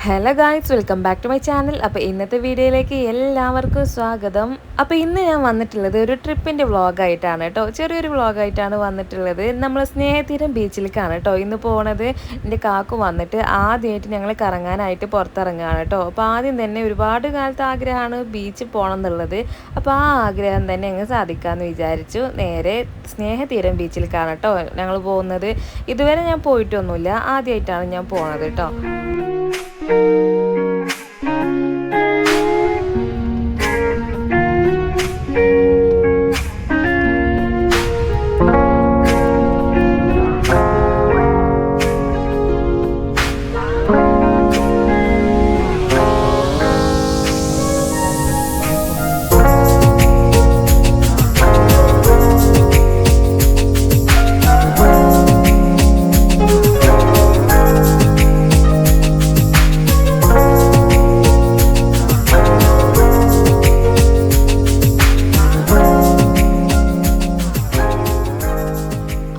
Hello guys, welcome back to my channel. അപ്പോൾ ഇന്നത്തെ വീഡിയോയിലേക്ക് എല്ലാവർക്കും സ്വാഗതം. അപ്പോൾ ഇന്ന് ഞാൻ വന്നിട്ടുള്ളത് ഒരു ട്രിപ്പിൻ്റെ വ്ളോഗായിട്ടാണ് കേട്ടോ. ചെറിയൊരു വ്ളോഗായിട്ടാണ് വന്നിട്ടുള്ളത്. നമ്മൾ സ്നേഹതീരം ബീച്ചിലേക്കാണ് കേട്ടോ ഇന്ന് പോണത്. എൻ്റെ കാക്കു വന്നിട്ട് ആദ്യമായിട്ട് ഞങ്ങൾ കറങ്ങാനായിട്ട് പുറത്തിറങ്ങുകയാണ് കേട്ടോ. അപ്പോൾ ആദ്യം തന്നെ ഒരുപാട് കാലത്ത് ആഗ്രഹമാണ് ബീച്ചിൽ പോകണം എന്നുള്ളത്. അപ്പോൾ ആ ആഗ്രഹം തന്നെ അങ്ങ് സാധിക്കാമെന്ന് വിചാരിച്ചു. നേരെ സ്നേഹതീരം ബീച്ചിലേക്കാണ് കേട്ടോ ഞങ്ങൾ പോകുന്നത്. ഇതുവരെ ഞാൻ പോയിട്ടൊന്നുമില്ല, ആദ്യമായിട്ടാണ് ഞാൻ പോണത് കേട്ടോ.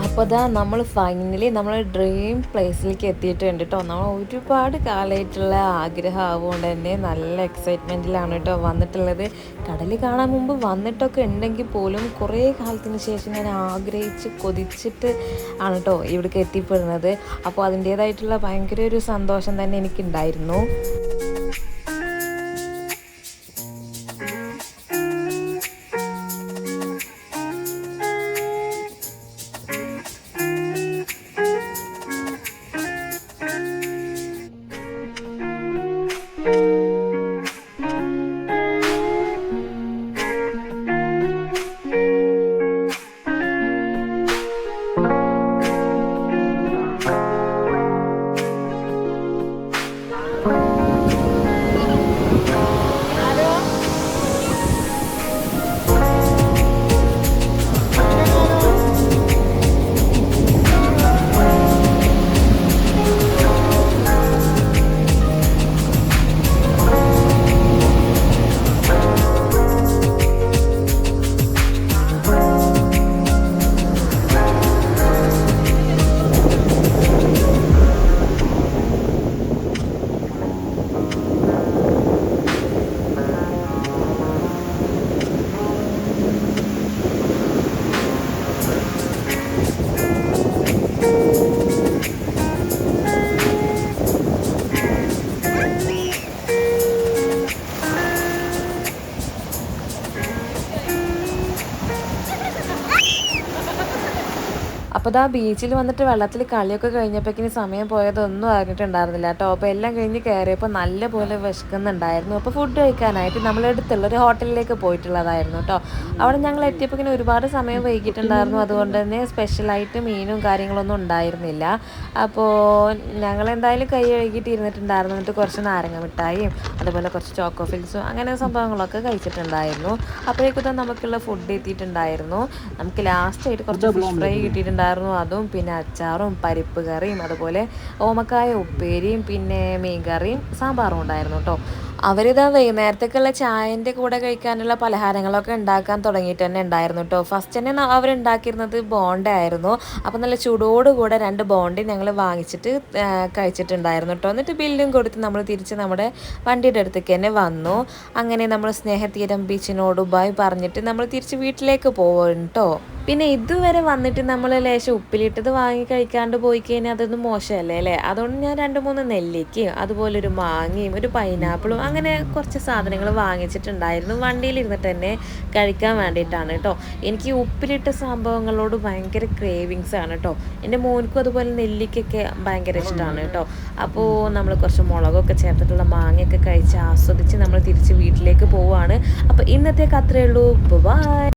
അപ്പോൾ അതാ നമ്മൾ ഫൈനലി നമ്മൾ ഡ്രീം പ്ലേസിലേക്ക് എത്തിയിട്ടുണ്ട് കേട്ടോ. നമ്മൾ ഒരുപാട് കാലമായിട്ടുള്ള ആഗ്രഹം ആവുകൊണ്ട് തന്നെ നല്ല എക്സൈറ്റ്മെൻറ്റിലാണ് കേട്ടോ വന്നിട്ടുള്ളത്. കടൽ കാണാൻ മുമ്പ് വന്നിട്ടൊക്കെ ഉണ്ടെങ്കിൽ പോലും കുറേ കാലത്തിന് ശേഷം ഞാൻ ആഗ്രഹിച്ച് കൊതിച്ചിട്ട് ആണ് കേട്ടോ ഇവിടേക്ക് എത്തിപ്പെടുന്നത്. അപ്പോൾ അതിൻ്റേതായിട്ടുള്ള ഭയങ്കര ഒരു സന്തോഷം തന്നെ എനിക്കുണ്ടായിരുന്നു. അപ്പോൾ ആ ബീച്ചിൽ വന്നിട്ട് വെള്ളത്തിൽ കളിയൊക്കെ കഴിഞ്ഞപ്പോഴേക്കിന് സമയം പോയതൊന്നും അറിഞ്ഞിട്ടുണ്ടായിരുന്നില്ല കേട്ടോ. അപ്പോൾ എല്ലാം കഴിഞ്ഞ് കയറിയപ്പോൾ നല്ലപോലെ വിശക്കുന്നുണ്ടായിരുന്നു. അപ്പോൾ ഫുഡ് കഴിക്കാനായിട്ട് നമ്മളടുത്തുള്ള ഒരു ഹോട്ടലിലേക്ക് പോയിട്ടുള്ളതായിരുന്നു കേട്ടോ. അവിടെ ഞങ്ങൾ എത്തിയപ്പോഴേക്കിന് ഒരുപാട് സമയം വൈകിട്ടുണ്ടായിരുന്നു. അതുകൊണ്ട് തന്നെ സ്പെഷ്യലായിട്ട് മീനും കാര്യങ്ങളൊന്നും ഉണ്ടായിരുന്നില്ല. അപ്പോൾ ഞങ്ങളെന്തായാലും കൈ കഴുകിയിട്ട് ഇരുന്നിട്ടുണ്ടായിരുന്നു. എന്നിട്ട് കുറച്ച് നാരങ്ങ മിഠായിയും അതുപോലെ കുറച്ച് ചോക്കോ ഫിൽസും അങ്ങനെ സംഭവങ്ങളൊക്കെ കഴിച്ചിട്ടുണ്ടായിരുന്നു. അപ്പോഴേക്കും നമുക്കുള്ള ഫുഡ് എത്തിയിട്ടുണ്ടായിരുന്നു. നമുക്ക് ലാസ്റ്റായിട്ട് കുറച്ച് ഫിഷ് ഫ്രൈ കിട്ടിയിട്ടുണ്ടായിരുന്നു. അതും പിന്നെ അച്ചാറും പരിപ്പ് കറിയും അതുപോലെ ഓമക്കായ ഉപ്പേരിയും പിന്നെ മീൻ കറിയും സാമ്പാറും ഉണ്ടായിരുന്നു കേട്ടോ. അവരിതാ വൈകുന്നേരത്തേക്കുള്ള ചായൻ്റെ കൂടെ കഴിക്കാനുള്ള പലഹാരങ്ങളൊക്കെ ഉണ്ടാക്കാൻ തുടങ്ങിയിട്ട് തന്നെ ഉണ്ടായിരുന്നു കേട്ടോ. ഫസ്റ്റ് തന്നെ അവരുണ്ടാക്കിയിരുന്നത് ബോണ്ട ആയിരുന്നു. അപ്പോൾ നല്ല ചൂടോടുകൂടെ 2 ബോണ്ടി ഞങ്ങൾ വാങ്ങിച്ചിട്ട് കഴിച്ചിട്ടുണ്ടായിരുന്നു കേട്ടോ. എന്നിട്ട് ബില്ലും കൊടുത്ത് നമ്മൾ തിരിച്ച് നമ്മുടെ വണ്ടിയുടെ അടുത്തേക്ക് തന്നെ വന്നു. അങ്ങനെ നമ്മൾ സ്നേഹതീരം ബീച്ചിനോട് ബൈ പറഞ്ഞിട്ട് നമ്മൾ തിരിച്ച് വീട്ടിലേക്ക് പോകും കേട്ടോ. പിന്നെ ഇതുവരെ വന്നിട്ട് നമ്മൾ ലേശം ഉപ്പിലിട്ടത് വാങ്ങി കഴിക്കാണ്ട് പോയി കഴിഞ്ഞാൽ അതൊന്നും മോശമല്ലേ അല്ലേ. അതുകൊണ്ട് ഞാൻ 2-3 നെല്ലിക്കയും അതുപോലെ ഒരു മാങ്ങയും ഒരു പൈനാപ്പിളും അങ്ങനെ കുറച്ച് സാധനങ്ങൾ വാങ്ങിച്ചിട്ടുണ്ടായിരുന്നു. വണ്ടിയിലിരുന്നിട്ട് തന്നെ കഴിക്കാൻ വേണ്ടിയിട്ടാണ് കേട്ടോ. എനിക്ക് ഉപ്പിലിട്ട സംഭവങ്ങളോട് ഭയങ്കര ക്രേവിങ്സ് ആണ് കേട്ടോ. എൻ്റെ മോൻക്കും അതുപോലെ നെല്ലിക്കൊക്കെ ഭയങ്കര ഇഷ്ടമാണ് കേട്ടോ. അപ്പോൾ നമ്മൾ കുറച്ച് മുളകൊക്കെ ചേർത്തിട്ടുള്ള മാങ്ങയൊക്കെ കഴിച്ച് ആസ്വദിച്ച് നമ്മൾ തിരിച്ച് വീട്ടിലേക്ക് പോവുകയാണ്. അപ്പോൾ ഇന്നത്തേക്ക് അത്രയേ ഉള്ളൂ. ബൈ.